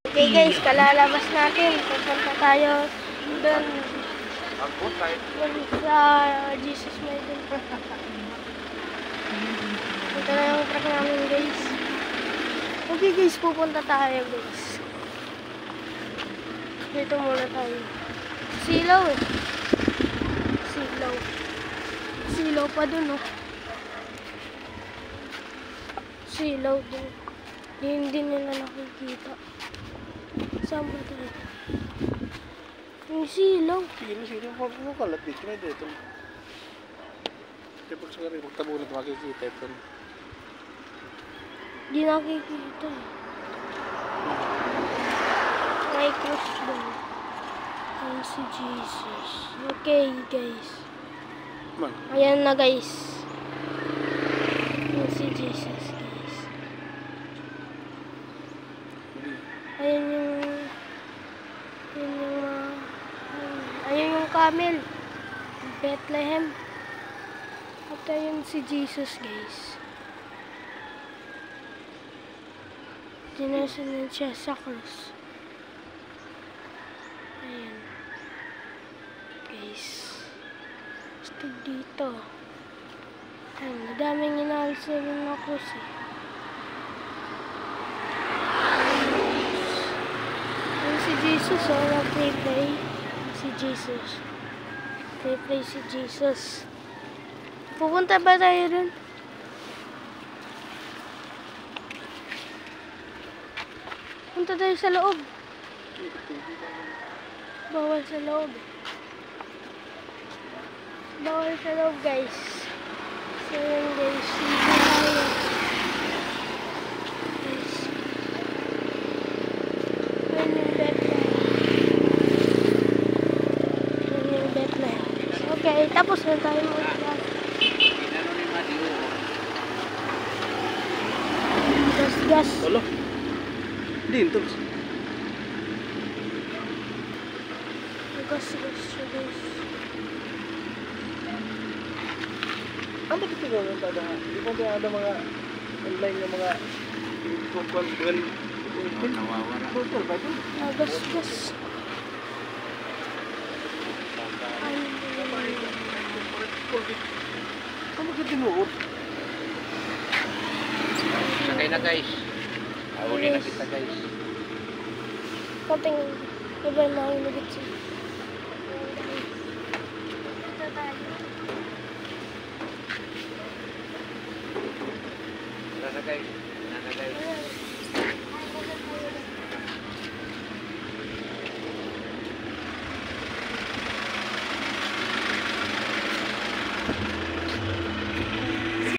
Okay guys, kalalabas natin. Pupunta tayo doon. Doon sa Jesus Maiden. Punta na yung truck namin guys. Okay guys, pupunta tayo guys. Dito muna tayo. Silaw eh. Silaw. Silaw pa dun oh. Silaw din. Hindi nila nakikita. Saan ba tayo? Yung silaw. Silaw. Huwag mo kalapit. May dito. Kaya pag sakari, magtabunan makikita ito. Di nakikita eh. May cross doon. Ayan si Jesus. Okay guys. Man. Ayan na guys. Ayan si Jesus guys. Ayan yung ayan yung camel. Bethlehem. At ayan si Jesus guys. Dinasanan siya sa cross. Ayan. Guys. Stag dito. Ayan. Madaming inaalsa rin na cross eh. Ayan si Jesus. Oh, nag-pray. Si Jesus. Pray si Jesus. Pupunta ba tayo dun? Punta tayo sa loob. Bawal sa loob. Bawal sa loob guys. So yun guys. Dito tayo. Guys. Yun yung Bethlehem. Yun yung Bethlehem. Okay, tapos na tayo mag-class. Gas. Halo? Dito. Gas. Ano dito gawin tada? Di ba ada mga online na mga kukuan nawawala. Total ba ito? Gas. Ano ka tinuod? Sakay na guys. Ahuli na kita guys. Konting iba yung mga inugit siya. Ito tayo. Tara na guys.